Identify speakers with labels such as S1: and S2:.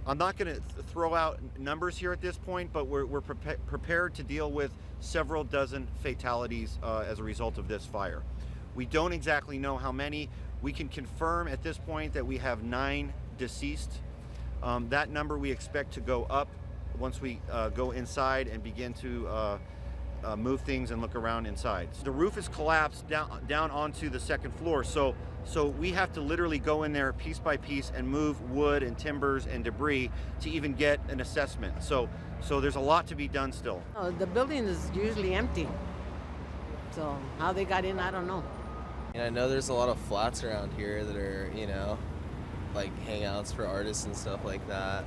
S1: I'm not going to throw out numbers here at this point, but we're prepared to deal with several dozen fatalities as a result of this fire. We don't exactly know how many. We can confirm at this point that we have 9 deceased. That number we expect to go up once we go inside and begin to move things and look around inside. The roof is collapsed down onto the second floor, so we have to literally go in there piece by piece and move wood and timbers and debris to even get an assessment. So there's a lot to be done still.
S2: Oh, the building is usually empty, so how they got in, I don't know.
S3: And I know there's a lot of flats around here that are, like hangouts for artists and stuff like that.